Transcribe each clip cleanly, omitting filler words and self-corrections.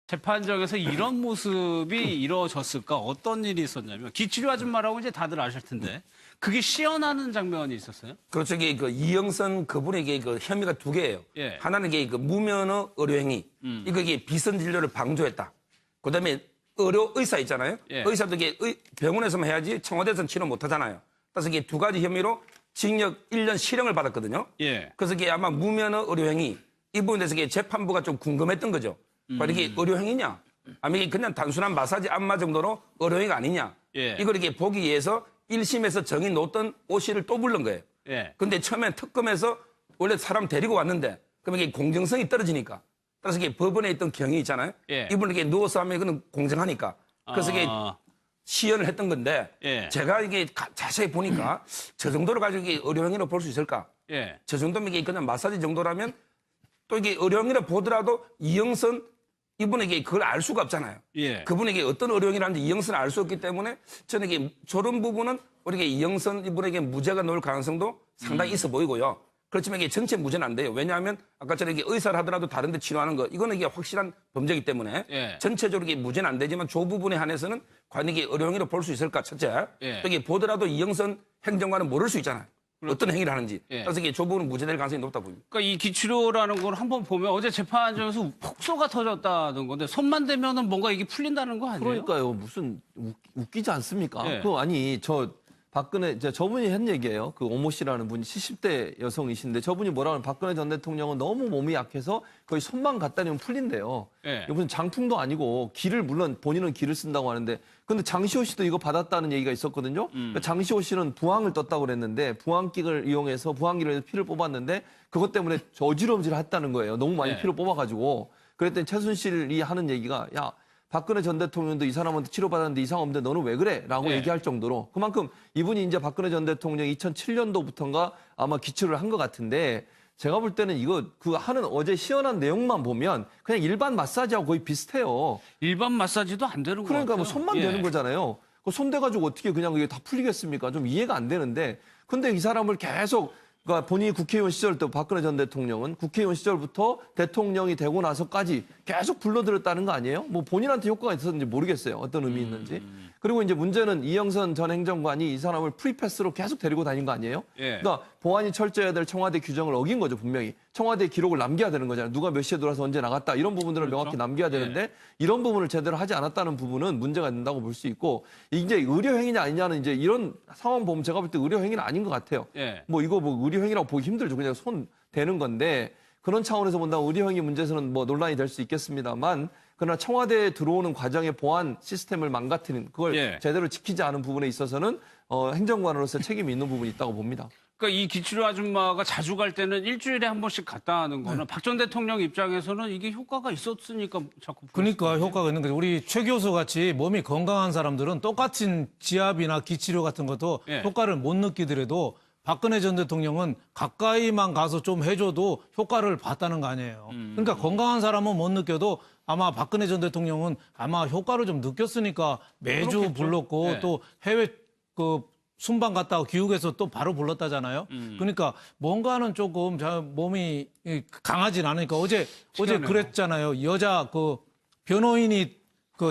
재판정에서 이런 모습이 이루어졌을까? 어떤 일이 있었냐면 기치료 아줌마라고 이제 다들 아실 텐데 그게 시연하는 장면이 있었어요. 그렇죠. 이게 그 이영선 그분에게 그 혐의가 두 개예요. 예. 하나는 이게 그 무면허 의료행위. 이게 비선 진료를 방조했다. 그다음에 의사 있잖아요. 예. 의사도 이게 병원에서만 해야지 청와대에서는 치료 못 하잖아요. 그래서 이게 두 가지 혐의로 징역 1년 실형을 받았거든요. 예. 그래서 이게 아마 무면허 의료행위 이 부분에 대해서 이게 재판부가 좀 궁금했던 거죠. 과연 이게 의료행위냐? 아니면 이게 그냥 단순한 마사지 안마 정도로 의료행위가 아니냐? 예. 이걸 이렇게 보기 위해서 1심에서 정의 놓던 오 씨를 또 부른 거예요. 예. 근데 처음엔 특검에서 원래 사람 데리고 왔는데 그러면 이게 공정성이 떨어지니까 따라서 이게 법원에 있던 경위 있잖아요. 예. 이분에게 누워서 하면 이거는 공정하니까. 그래서 이게 시연을 했던 건데 예. 제가 이게 자세히 보니까 저 정도로 가지고 이게 의료행위로 볼 수 있을까? 예. 저 정도면 이게 그냥 마사지 정도라면 또 이게 의료행위로 보더라도 이영선 이분에게 그걸 알 수가 없잖아요. 예. 그분에게 어떤 의료행위라는지 이영선을 알 수 없기 때문에 저는 이게 저런 부분은 우리가 이영선 이분에게 무죄가 나올 가능성도 상당히 있어 보이고요. 그렇지만 이게 전체 무죄는 안 돼요. 왜냐하면 아까처럼 이게 의사를 하더라도 다른 데 치료하는 거 이거는 이게 확실한 범죄이기 때문에 예. 전체적으로 이게 무죄는 안 되지만 저 부분에 한해서는 과연 이게 의료행위로 볼 수 있을까 첫째. 예. 또 이게 보더라도 이영선 행정관은 모를 수 있잖아요. 어떤 행위를 하는지. 예. 그래서 이게 저 부분은 무죄될 가능성이 높다 보입니다. 그러니까 이 기치료라는 걸 한번 보면 어제 재판장에서 폭소가 터졌다는 건데 손만 대면은 뭔가 이게 풀린다는 거 아니에요? 그러니까요. 무슨 웃기지 않습니까? 예. 그 아니 박근혜 저분이 한 얘기예요. 그 오모 씨라는 분이 70대 여성이신데 저분이 뭐라 하면 박근혜 전 대통령은 너무 몸이 약해서 거의 손만 갖다 대면 풀린대요. 예. 이거 무슨 장풍도 아니고 기를 물론 본인은 기를 쓴다고 하는데 근데 장시호 씨도 이거 받았다는 얘기가 있었거든요. 그러니까 장시호 씨는 부항을 떴다고 그랬는데 부항기를 이용해서 부항기를 피를 뽑았는데 그것 때문에 어지럼질을 했다는 거예요. 너무 많이 예. 피를 뽑아가지고 그랬더니 최순실이 하는 얘기가 야 박근혜 전 대통령도 이 사람한테 치료받았는데 이상 없는데 너는 왜 그래? 라고 네. 얘기할 정도로 그만큼 이분이 이제 박근혜 전 대통령 2007년도부터인가 아마 기치를 한 것 같은데 제가 볼 때는 이거 그 하는 어제 시연한 내용만 보면 그냥 일반 마사지하고 거의 비슷해요. 일반 마사지도 안 되는 거 그러니까 같아요. 뭐 손만 예. 대는 거잖아요. 그 손 대가지고 어떻게 그냥 이게 다 풀리겠습니까? 좀 이해가 안 되는데 근데 이 사람을 계속 그러니까 본인이 국회의원 시절 때 박근혜 전 대통령은 국회의원 시절부터 대통령이 되고 나서까지 계속 불러들였다는 거 아니에요? 뭐 본인한테 효과가 있었는지 모르겠어요. 어떤 의미 있는지. 그리고 이제 문제는 이영선 전 행정관이 이 사람을 프리패스로 계속 데리고 다닌 거 아니에요? 예. 그러니까 보안이 철저해야 될 청와대 규정을 어긴 거죠, 분명히. 청와대 기록을 남겨야 되는 거잖아요. 누가 몇 시에 들어와서 언제 나갔다. 이런 부분들을 그렇죠. 명확히 남겨야 되는데 이런 부분을 제대로 하지 않았다는 부분은 문제가 된다고 볼 수 있고 이제 의료행위냐 아니냐는 이제 이런 상황 보면 제가 볼 때 의료행위는 아닌 것 같아요. 예. 뭐 이거 뭐 의료행위라고 보기 힘들죠. 그냥 손 대는 건데 그런 차원에서 본다면 의료행위 문제에서는 뭐 논란이 될 수 있겠습니다만 그러나 청와대에 들어오는 과정의 보안 시스템을 망가뜨리는 그걸 예. 제대로 지키지 않은 부분에 있어서는 행정관으로서 책임이 있는 부분이 있다고 봅니다. 그러니까 이 기치료 아줌마가 자주 갈 때는 일주일에 한 번씩 갔다 하는 거는 박 전 대통령 입장에서는 이게 효과가 있었으니까 자꾸 그러니까 효과가 있는 거죠. 우리 최 교수 같이 몸이 건강한 사람들은 똑같은 지압이나 기치료 같은 것도 예. 효과를 못 느끼더라도 박근혜 전 대통령은 가까이만 가서 좀 해줘도 효과를 봤다는 거 아니에요. 그러니까 건강한 사람은 못 느껴도 아마 박근혜 전 대통령은 아마 효과를 좀 느꼈으니까 매주 그렇겠죠. 불렀고 네. 또 해외 순방 갔다가 귀국해서 또 바로 불렀다잖아요. 그러니까 뭔가는 조금 몸이 강하진 않으니까 어제 그랬잖아요. 여자 변호인이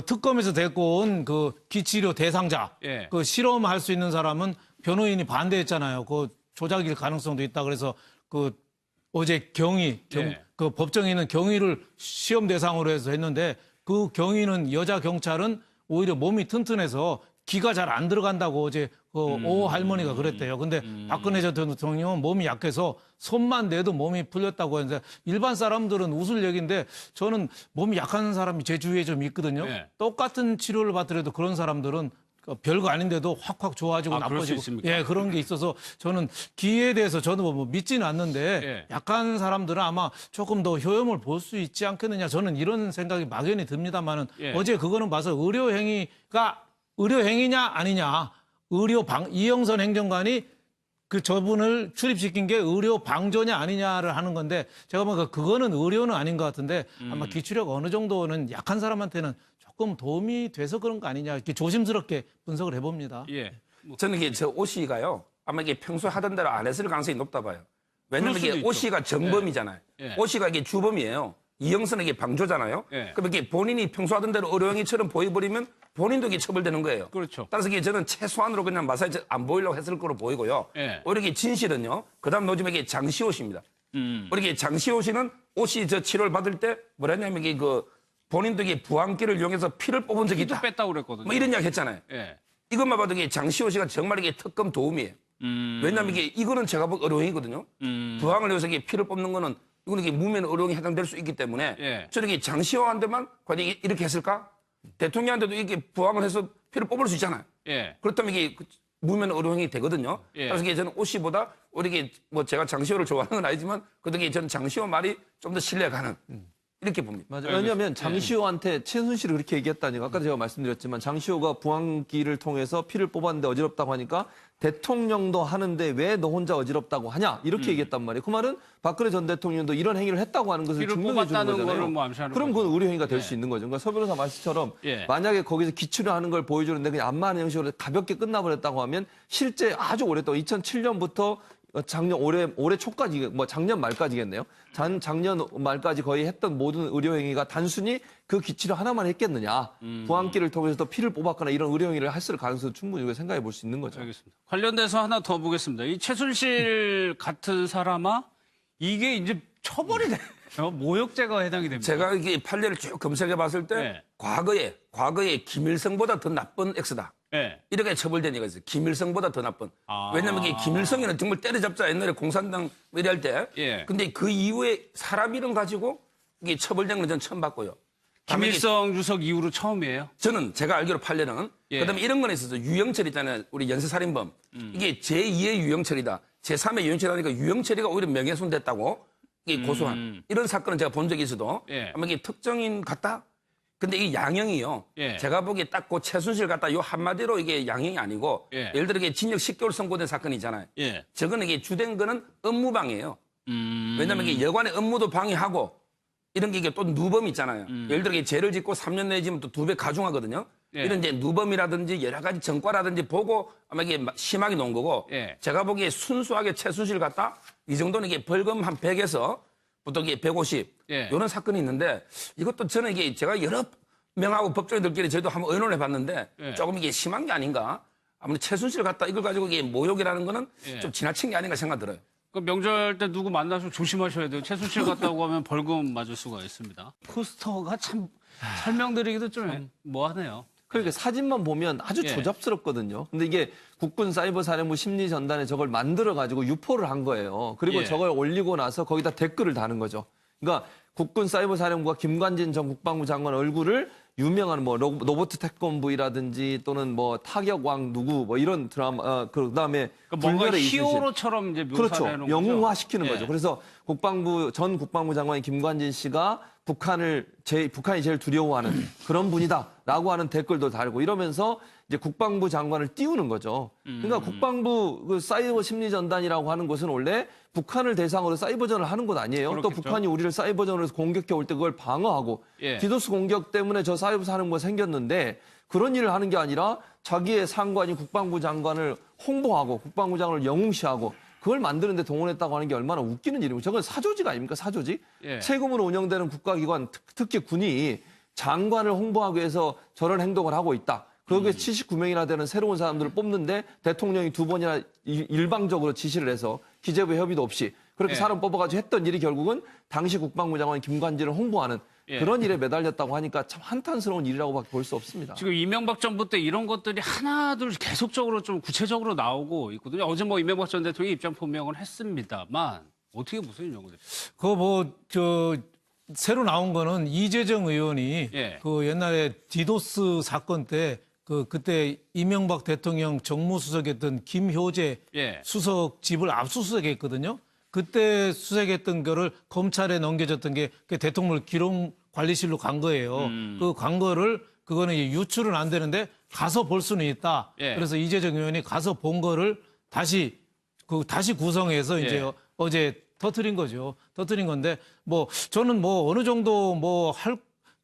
특검에서 데리고 온 기치료 대상자 예. 실험할 수 있는 사람은 변호인이 반대했잖아요. 조작일 가능성도 있다. 그래서 어제 예. 법정에는 경위를 시험 대상으로 해서 했는데 그 경위는 여자 경찰은 오히려 몸이 튼튼해서 기가 잘 안 들어간다고 어제 오 할머니가 그랬대요. 근데 박근혜 전 대통령은 몸이 약해서 손만 대도 몸이 풀렸다고 했는데 일반 사람들은 웃을 얘기인데 저는 몸이 약한 사람이 제 주위에 좀 있거든요. 네. 똑같은 치료를 받더라도 그런 사람들은 별거 아닌데도 확확 좋아지고 그럴 수 나빠지고 있습니까? 예 그런 게 있어서 저는 기에 대해서 저는 뭐 믿지는 않는데 예. 약한 사람들은 아마 조금 더 효험을 볼 수 있지 않겠느냐 저는 이런 생각이 막연히 듭니다만은 예. 어제 그거는 봐서 의료행위냐 아니냐 이영선 행정관이 저분을 출입시킨 게 의료 방조냐 아니냐를 하는 건데 제가 보니까 그거는 의료는 아닌 것 같은데 아마 기출력 어느 정도는 약한 사람한테는 조금 도움이 돼서 그런 거 아니냐 이렇게 조심스럽게 분석을 해봅니다. 예. 저는 이게 저 오 씨가요. 아마 이게 평소에 하던 대로 안 했을 가능성이 높다 봐요. 왜냐면 그럴 수도 이게 오 있죠. 씨가 정범이잖아요. 예. 오 씨가 이게 주범이에요. 이영선에게 방조잖아요. 예. 그럼 이게 본인이 평소 하던 대로 의료행위처럼 보여버리면 본인도 이게 처벌되는 거예요. 그렇죠. 따라서 이게 저는 최소한으로 그냥 마사지 안 보이려고 했을 거로 보이고요. 예. 오히려 이게 진실은요. 그다음 요즘에 장시호 씨입니다. 우리 이게 장시호 씨는 옷이 저 치료를 받을 때 뭐랬냐면 이게 그 본인도 이게 부항기를 이용해서 피를 뽑은 적이 피도 있다. 뺐다고 그랬거든요. 뭐 이런 이야기 했잖아요. 예. 이것만 봐도 이게 장시호 씨가 정말 이게 특검 도움이에요. 왜냐하면 이게 이거는 제가 보기 의료행위거든요. 부항을 해서 이게 피를 뽑는 거는 이거는 이게 무면 의료행위 해당될 수 있기 때문에 예. 저는 이게 장시호한테만 과연 이렇게 했을까? 대통령한테도 이게 부항을 해서 피를 뽑을 수 있잖아요. 예. 그렇다면 이게 무면 의료행위 되거든요. 예. 그래서 이게 저는 옷이보다 우리 이게 뭐 제가 장시호를 좋아하는 건 아니지만 그래도 이게 저는 장시호 말이 좀 더 신뢰가 가는 이렇게 봅니다. 맞아요. 왜냐하면 장시호한테 최순실이 그렇게 얘기했다니까. 아까 제가 말씀드렸지만 장시호가 부항기를 통해서 피를 뽑았는데 어지럽다고 하니까 대통령도 하는데 왜 너 혼자 어지럽다고 하냐 이렇게 얘기했단 말이에요. 그 말은 박근혜 전 대통령도 이런 행위를 했다고 하는 것을 피를 증명해 주는 뽑았다는 거잖아요. 거를 뭐 암시하는 그럼 거죠. 그건 의료행위가 될 예. 수 있는 거죠. 그러니까 서 변호사 말씀처럼 예. 만약에 거기서 기출을 하는 걸 보여주는데 그냥 안마하는 형식으로 가볍게 끝나버렸다고 하면 실제 아주 오랫동안 2007년부터 작년 올해 초까지 뭐 작년 말까지겠네요. 작년 말까지 거의 했던 모든 의료 행위가 단순히 그 기치료 하나만 했겠느냐. 부항기를 통해서 또 피를 뽑았거나 이런 의료 행위를 했을 가능성을 충분히 우리가 생각해 볼 수 있는 거죠. 알겠습니다. 관련돼서 하나 더 보겠습니다. 이 최순실 같은 사람아 이게 이제 처벌이 돼요. 모욕죄가 해당이 됩니다. 제가 이게 판례를 쭉 검색해 봤을 때 네. 과거에 김일성보다 더 나쁜 X다. 예. 이렇게 처벌된 얘기가 있어요. 김일성보다 더 나쁜. 아. 왜냐면 이게 김일성이는 정말 때려잡자 옛날에 공산당 뭐 이럴 때. 예. 근데 그 이후에 사람 이름 가지고 이게 처벌된 건 저는 처음 봤고요. 다음에 이게 김일성 주석 이후로 처음이에요. 저는 제가 알기로 판례는 예. 그다음에 이런 건 있었어요. 유영철 있잖아요. 우리 연쇄살인범. 이게 제2의 유영철이다. 제3의 유영철이니까 유영철이가 오히려 명예훼손 됐다고 이게 고소한 이런 사건은 제가 본 적이 있어도 예. 아마 이게 특정인 같다. 근데 이 양형이요. 예. 제가 보기에 딱 그 최순실 같다. 요 한마디로 이게 양형이 아니고 예. 예를 들어 이게 징역 10개월 선고된 사건이 있잖아요. 예. 저거는 이게 주된 거는 업무방해예요. 왜냐하면 이게 여관의 업무도 방해하고 이런 게 이게 또 누범 있잖아요. 예를 들어 이게 죄를 짓고 3년 내에 지면 또 2배 가중하거든요. 예. 이런 이제 누범이라든지 여러 가지 전과라든지 보고 아마 이게 심하게 놓은 거고 예. 제가 보기에 순수하게 최순실 같다. 이 정도는 이게 벌금 한 100에서 보통 이게 150 예. 이런 사건이 있는데 이것도 저는 이게 제가 여러 명하고 법조인들끼리 저희도 한번 의논을 해봤는데 예. 조금 이게 심한 게 아닌가. 아무래도 최순실 같다 이걸 가지고 이게 모욕이라는 거는 예. 좀 지나친 게 아닌가 생각 들어요. 그 명절 때 누구 만나서 조심하셔야 돼요. 최순실 같다고 하면 벌금 맞을 수가 있습니다. 포스터가 참 설명드리기도 좀 뭐하네요. 그러니까 사진만 보면 아주 예. 조잡스럽거든요. 근데 이게 국군 사이버 사령부 심리전단에 저걸 만들어 가지고 유포를 한 거예요. 그리고 예. 저걸 올리고 나서 거기다 댓글을 다는 거죠. 그러니까 국군 사이버 사령부가 김관진 전 국방부 장관 얼굴을 유명한 뭐 로봇 태권부이라든지 또는 뭐 타격왕 누구 뭐 이런 드라마 그다음에 그러니까 뭔가 불멸의 이순신. 히어로처럼 이제 묘사를 그렇죠. 해놓은 거죠. 영웅화 시키는 예. 거죠. 그래서 전 국방부 장관인 김관진 씨가 북한이 제일 두려워하는 그런 분이다라고 하는 댓글도 달고 이러면서 이제 국방부 장관을 띄우는 거죠. 그러니까 국방부 그 사이버 심리전단이라고 하는 곳은 원래 북한을 대상으로 사이버전을 하는 곳 아니에요. 또 그렇겠죠. 북한이 우리를 사이버전으로 공격해 올 때 그걸 방어하고 예. 디도스 공격 때문에 저 사이버 사령부가 생겼는데 그런 일을 하는 게 아니라 자기의 상관이 국방부 장관을 홍보하고 국방부 장관을 영웅시하고 그걸 만드는데 동원했다고 하는 게 얼마나 웃기는 일이고 저건 사조직 아닙니까? 사조직? 예. 세금으로 운영되는 국가기관 특히 군이 장관을 홍보하기 위해서 저런 행동을 하고 있다. 거기에 79명이나 되는 새로운 사람들을 뽑는데 대통령이 2번이나 일방적으로 지시를 해서 기재부 협의도 없이 그렇게 예. 사람 뽑아가지고 했던 일이 결국은 당시 국방부 장관 김관진을 홍보하는 예. 그런 일에 매달렸다고 하니까 참 한탄스러운 일이라고밖에 볼 수 없습니다. 지금 이명박 정부 때 이런 것들이 하나둘 계속적으로 좀 구체적으로 나오고 있거든요. 어제 뭐 이명박 전 대통령이 입장 표명을 했습니다만 어떻게 보세요, 윤영근 대표? 그거 새로 나온 거는 이재정 의원이 예. 그 옛날에 디도스 사건 때 그때 이명박 대통령 정무수석이었던 김효재 예. 수석 집을 압수수색했거든요. 그때 수색했던 거를 검찰에 넘겨졌던 게 그 대통령 기록관리실로 간 거예요. 그 간 거를 그거는 이제 유출은 안 되는데 가서 볼 수는 있다. 예. 그래서 이재정 의원이 가서 본 거를 다시 구성해서 이제 예. 어제 터트린 거죠. 터트린 건데 뭐 저는 뭐 어느 정도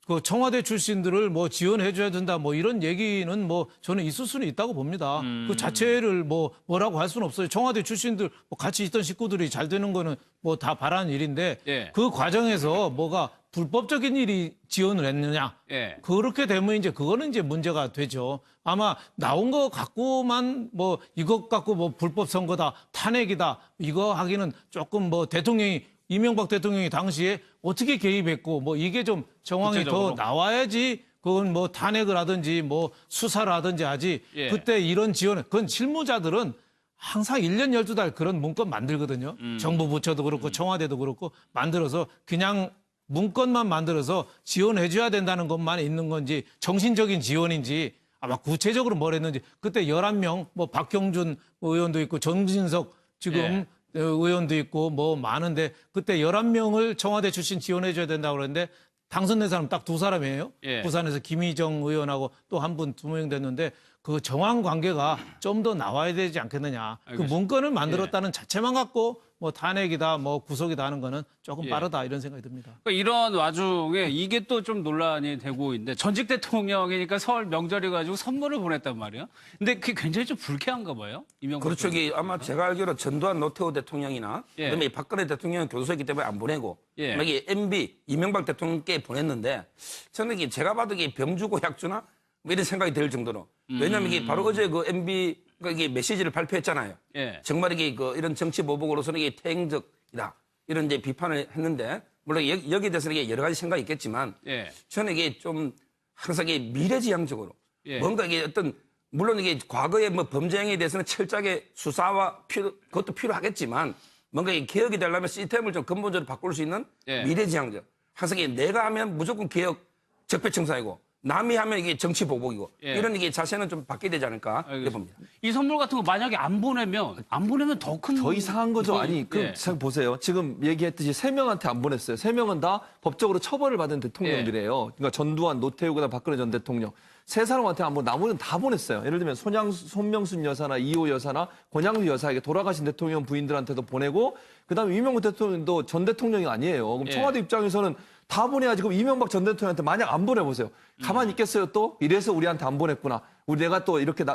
그 청와대 출신들을 뭐 지원해 줘야 된다 뭐 이런 얘기는 뭐 저는 있을 수는 있다고 봅니다. 그 자체를 뭐라고 할 수는 없어요. 청와대 출신들 뭐 같이 있던 식구들이 잘 되는 거는 뭐 다 바라는 일인데 예. 그 과정에서 뭐가 불법적인 일이 지원을 했느냐. 예. 그렇게 되면 이제 그거는 이제 문제가 되죠. 아마 나온 거 갖고만 뭐 이것 갖고 뭐 불법 선거다, 탄핵이다 이거 하기는 조금 뭐 대통령이 이명박 대통령이 당시에 어떻게 개입했고 뭐 이게 좀 정황이 구체적으로. 더 나와야지 그건 뭐 탄핵을 하든지 뭐 수사를 하든지 하지. 예. 그때 이런 지원, 그건 실무자들은 항상 1년 12달 그런 문건 만들거든요. 정부 부처도 그렇고 청와대도 그렇고 만들어서 그냥 문건만 만들어서 지원해 줘야 된다는 것만 있는 건지 정신적인 지원인지 아마 구체적으로 뭘 했는지 그때 11명 뭐 박형준 의원도 있고 정진석 지금 예. 의원도 있고 뭐 많은데 그때 11명을 청와대 출신 지원해 줘야 된다고 그랬는데 당선된 사람 딱 2사람이에요. 예. 부산에서 김희정 의원하고 또 한 분 2명 됐는데 그 정황 관계가 좀 더 나와야 되지 않겠느냐. 그 알겠습니다. 문건을 만들었다는 자체만 갖고 뭐 탄핵이다 뭐 구속이다 하는 거는 조금 예. 빠르다 이런 생각이 듭니다. 그러니까 이런 와중에 이게 또 좀 논란이 되고 있는데 전직 대통령이니까 설 명절이 가지고 선물을 보냈단 말이에요. 근데 그게 굉장히 좀 불쾌한가 봐요. 이명박 그렇죠. 대통령. 이게 아마 제가 알기로 전두환 노태우 대통령이나 예. 그다음에 이 박근혜 대통령은 교도소였기 때문에 안 보내고 예. 이게 MB 이명박 대통령께 보냈는데 저는 이게 제가 봐도 이게 병주고 약주나 뭐 이런 생각이 들 정도로 왜냐하면 이게 바로 어제 그 MB가 이게 메시지를 발표했잖아요. 예. 정말 이게 그 이런 정치 보복으로서는 이게 퇴행적이다 이런 이제 비판을 했는데 물론 여기에 대해서는 이게 여러 가지 생각이 있겠지만 예. 저는 이게 좀 항상 이게 미래지향적으로 예. 뭔가 이게 어떤 물론 이게 과거의 뭐 범죄 행위에 대해서는 철저하게 수사와 그것도 필요하겠지만 뭔가 이 개혁이 되려면 시스템을 좀 근본적으로 바꿀 수 있는 예. 미래지향적. 항상 이게 내가 하면 무조건 개혁 적폐청산이고 남이 하면 이게 정치 보복이고 예. 이런 이게 자세는 좀 바뀌어야 되지 않을까 이렇게 봅니다. 이 선물 같은 거 만약에 안 보내면 더 큰. 더 이상한 거죠. 아니, 그 예. 참 보세요. 지금 얘기했듯이 3명한테 안 보냈어요. 3명은 다 법적으로 처벌을 받은 대통령들이에요. 그러니까 전두환, 노태우, 그다음 박근혜 전 대통령. 3사람한테 안 보내고 나머지는 다 보냈어요. 예를 들면 손명순 여사나 이호 여사나 권양주 여사에게 돌아가신 대통령 부인들한테도 보내고 그다음에 이명박 대통령도 전 대통령이 아니에요. 그럼 예. 청와대 입장에서는 다 보내야지. 그럼 이명박 전 대통령한테 만약 안 보내보세요. 가만히 있겠어요 또? 이래서 우리한테 안 보냈구나. 내가 또 이렇게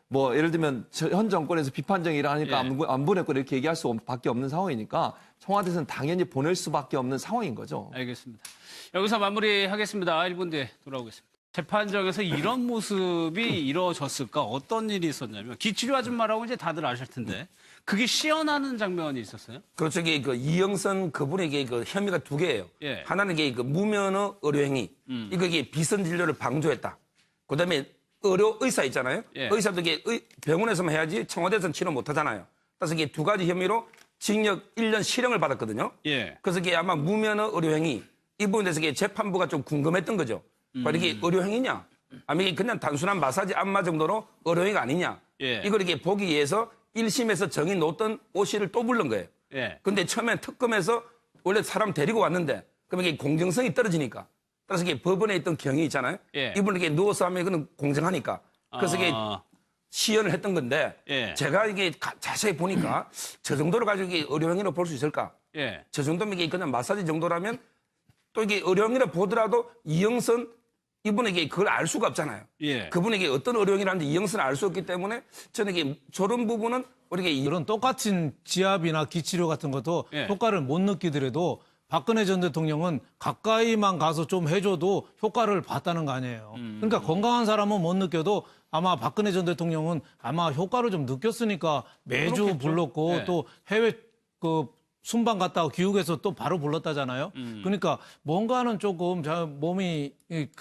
뭐 예를 들면 현 정권에서 비판적인 일을 하니까 예. 안 보냈고 이렇게 얘기할 수밖에 없는 상황이니까 청와대에서는 당연히 보낼 수밖에 없는 상황인 거죠. 알겠습니다. 여기서 마무리하겠습니다. 1분 뒤에 돌아오겠습니다. 재판정에서 이런 모습이 이루어졌을까? 어떤 일이 있었냐면 기치료 아줌마라고 이제 다들 아실 텐데 그게 시연하는 장면이 있었어요. 그렇죠. 이게 그 이영선 그분에게 그 혐의가 2개예요. 예. 하나는 이게 그 무면허 의료행위. 이게 비선 진료를 방조했다. 그다음에 의사 있잖아요. 예. 의사도 이게 병원에서만 해야지 청와대에서는 치료 못 하잖아요. 그래서 이게 2가지 혐의로 징역 1년 실형을 받았거든요. 예. 그래서 이게 아마 무면허 의료행위 이 부분에 대해서 이게 재판부가 좀 궁금했던 거죠. 이게 의료행위냐? 아니면 이게 그냥 단순한 마사지 안마 정도로 의료행위가 아니냐? 예. 이걸 이렇게 보기 위해서 1심에서 정의 놓던 오 씨를 또 부른 거예요. 예. 근데 처음엔 특검에서 원래 사람 데리고 왔는데 그럼 이게 공정성이 떨어지니까 따라서 이게 법원에 있던 경위 있잖아요. 예. 이분에게 누워서 하면 이거는 공정하니까. 그래서 이게 시연을 했던 건데 예. 제가 이게 자세히 보니까 저 정도로 가지고 이게 의료행위로 볼 수 있을까? 예. 저 정도면 이게 그냥 마사지 정도라면 또 이게 의료행위로 보더라도 이영선 이분에게 그걸 알 수가 없잖아요. 예. 그분에게 어떤 의료행위라는지 이영선은 알 수 없기 때문에 저는 이게 저런 부분은 우리가 이런 똑같은 지압이나 기치료 같은 것도 예. 효과를 못 느끼더라도 박근혜 전 대통령은 가까이만 가서 좀 해줘도 효과를 봤다는 거 아니에요. 그러니까 건강한 사람은 못 느껴도 아마 박근혜 전 대통령은 아마 효과를 좀 느꼈으니까 매주 그렇겠죠. 불렀고 네. 또 해외 그 순방 갔다가 귀국해서 또 바로 불렀다잖아요. 그러니까 뭔가는 조금 몸이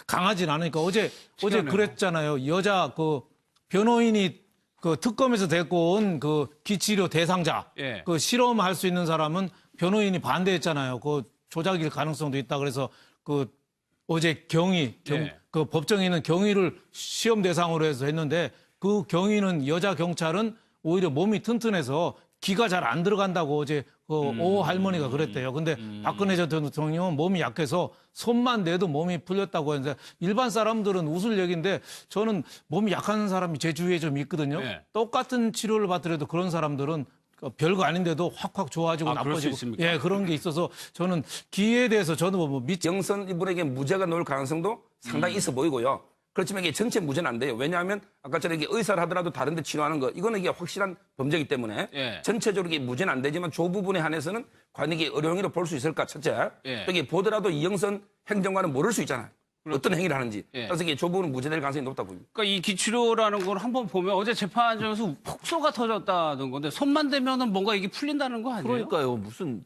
강하진 않으니까 어제 그랬잖아요. 여자 그 변호인이 그 특검에서 데리고 온 그 기치료 대상자 예. 그 실험할 수 있는 사람은 변호인이 반대했잖아요. 그 조작일 가능성도 있다. 그래서 그 어제 예. 그 법정에는 경위를 시험 대상으로 해서 했는데 그 경위는 여자 경찰은 오히려 몸이 튼튼해서 기가 잘 안 들어간다고 어제 그 오 할머니가 그랬대요. 근데 박근혜 전 대통령은 몸이 약해서 손만 내도 몸이 풀렸다고 했는데 일반 사람들은 웃을 얘기인데 저는 몸이 약한 사람이 제 주위에 좀 있거든요. 네. 똑같은 치료를 받더라도 그런 사람들은 별거 아닌데도 확확 좋아지고 그럴 수 나빠지고 있습니까? 예 그런 게 있어서 저는 기에 대해서 저는 뭐 영선 이분에게 무죄가 나올 가능성도 상당히 있어 보이고요. 그렇지만 이게 전체 무죄는 안 돼요. 왜냐하면 아까처럼 이게 의사를 하더라도 다른 데 치료하는 거 이거는 이게 확실한 범죄이기 때문에 예. 전체적으로 이게 무죄는 안 되지만 조 부분에 한해서는 과연 이게 의료행위로 볼 수 있을까? 첫째. 예. 또 이게 보더라도 이영선 행정관은 모를 수 있잖아요. 어떤 행위를 하는지. 예. 그래서 이게 조 부분은 무죄될 가능성이 높다 보입니다. 그러니까 이 기치료라는 걸 한번 보면 어제 재판장에서 폭소가 터졌다는 건데 손만 대면은 뭔가 이게 풀린다는 거 아니에요? 그러니까요. 무슨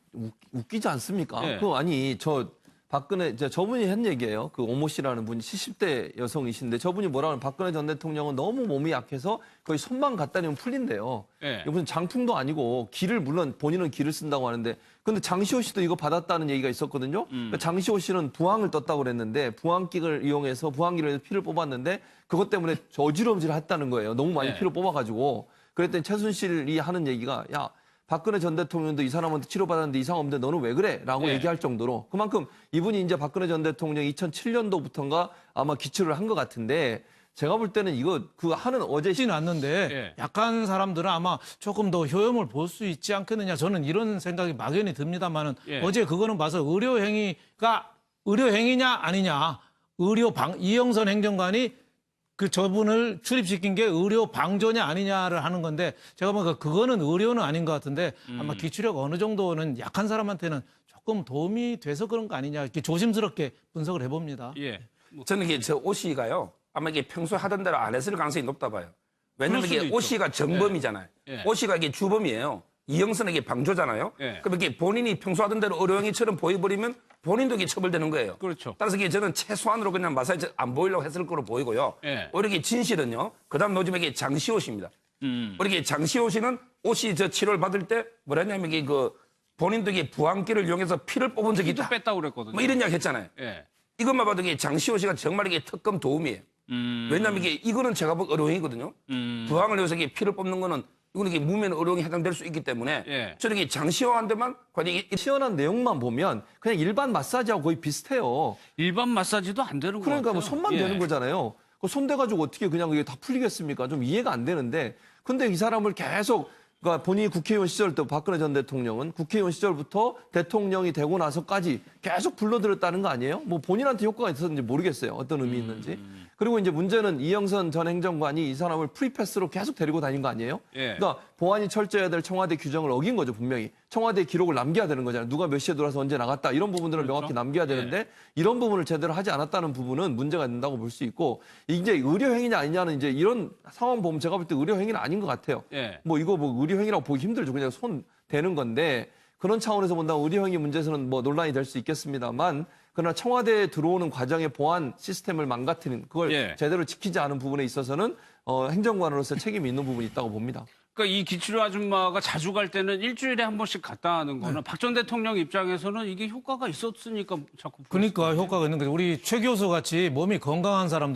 웃기지 않습니까? 예. 그 아니 박근혜 저분이 한 얘기예요. 그 오모 씨라는 분이 70대 여성이신데 저분이 뭐라 하면 박근혜 전 대통령은 너무 몸이 약해서 거의 손만 갖다 대면 풀린대요. 예. 이게 무슨 장풍도 아니고 기를 물론 본인은 기를 쓴다고 하는데 근데 장시호 씨도 이거 받았다는 얘기가 있었거든요. 그러니까 장시호 씨는 부항을 떴다고 그랬는데 부항기를 이용해서 부항기를 피를 뽑았는데 그것 때문에 어지럼질 했다는 거예요. 너무 많이 예. 피를 뽑아가지고 그랬더니 최순실이 하는 얘기가 야 박근혜 전 대통령도 이 사람한테 치료받았는데 이상 없는데 너는 왜 그래? 라고 예. 얘기할 정도로 그만큼 이분이 이제 박근혜 전 대통령 2007년도부터인가 아마 기치를 한 것 같은데 제가 볼 때는 이거 그 하는 어제 쉽진 않는데 예. 약한 사람들은 아마 조금 더 효험을 볼 수 있지 않겠느냐 저는 이런 생각이 막연히 듭니다만은 예. 어제 그거는 봐서 의료행위가 의료행위냐 아니냐 이영선 행정관이 그 저분을 출입시킨 게 의료 방조냐 아니냐를 하는 건데 제가 보니까 그거는 의료는 아닌 것 같은데 아마 기출력 어느 정도는 약한 사람한테는 조금 도움이 돼서 그런 거 아니냐 이렇게 조심스럽게 분석을 해봅니다. 예. 저는 이게 저 오 씨가요. 아마 이게 평소에 하던 대로 안 했을 가능성이 높다 봐요. 왜냐면 그럴 수도 이게 오 있죠. 씨가 정범이잖아요. 예. 오 씨가 이게 주범이에요. 이영선에게 방조잖아요. 예. 그럼 이게 본인이 평소 하던 대로 의료행위처럼 보여버리면 본인도 이게 처벌되는 거예요. 그렇죠. 따라서 이게 저는 최소한으로 그냥 마사지 안 보이려고 했을 거로 보이고요. 예. 오히려 이게 진실은요. 그다음 요즘에 장시호 씨입니다. 우리 이게 장시호 씨는 오 씨 저 치료를 받을 때 뭐라 했냐면 이게 그 본인도 이게 부항기를 이용해서 피를 뽑은 적이 또 있다. 뺐다고 그랬거든요. 뭐 이런 이야기 했잖아요. 예. 이것만 봐도 이게 장시호 씨가 정말 이게 특검 도움이에요. 왜냐하면 이게 이거는 제가 본 의료행위거든요. 부항을 위해서 이게 피를 뽑는 거는 이거는 이게 무면 의료행위 해당될 수 있기 때문에 예. 저는 이게 장시호한테만 과연 이게 시원한 내용만 보면 그냥 일반 마사지하고 거의 비슷해요. 일반 마사지도 안 되는 거 그러니까 같아요. 뭐 손만 예. 대는 거잖아요. 그 손 대가지고 어떻게 그냥 이게 다 풀리겠습니까? 좀 이해가 안 되는데. 근데 이 사람을 계속 그러니까 본인이 국회의원 시절 때 박근혜 전 대통령은 국회의원 시절부터 대통령이 되고 나서까지 계속 불러들였다는 거 아니에요? 뭐 본인한테 효과가 있었는지 모르겠어요. 어떤 의미 있는지. 그리고 이제 문제는 이영선 전 행정관이 이 사람을 프리패스로 계속 데리고 다닌 거 아니에요? 예. 그러니까 보안이 철저해야 될 청와대 규정을 어긴 거죠, 분명히. 청와대 기록을 남겨야 되는 거잖아요. 누가 몇 시에 들어와서 언제 나갔다. 이런 부분들을 그렇죠. 명확히 남겨야 되는데 이런 부분을 제대로 하지 않았다는 부분은 문제가 된다고 볼 수 있고 이제 의료행위냐 아니냐는 이제 이런 상황 보면 제가 볼 때 의료행위는 아닌 것 같아요. 예. 뭐 이거 뭐 의료행위라고 보기 힘들죠. 그냥 손 대는 건데 그런 차원에서 본다면 의료행위 문제에서는 뭐 논란이 될 수 있겠습니다만 그러나 청와대에 들어오는 과정의 보안 시스템을 망가뜨린 그걸 예. 제대로 지키지 않은 부분에 있어서는 행정관으로서 책임이 있는 부분이 있다고 봅니다. 그러니까 이 기치료 아줌마가 자주 갈 때는 일주일에 한 번씩 갔다 하는 거는 박 전 대통령 입장에서는 이게 효과가 있었으니까 자꾸 그러니까 효과가 있는 거죠. 우리 최 교수 같이 몸이 건강한 사람들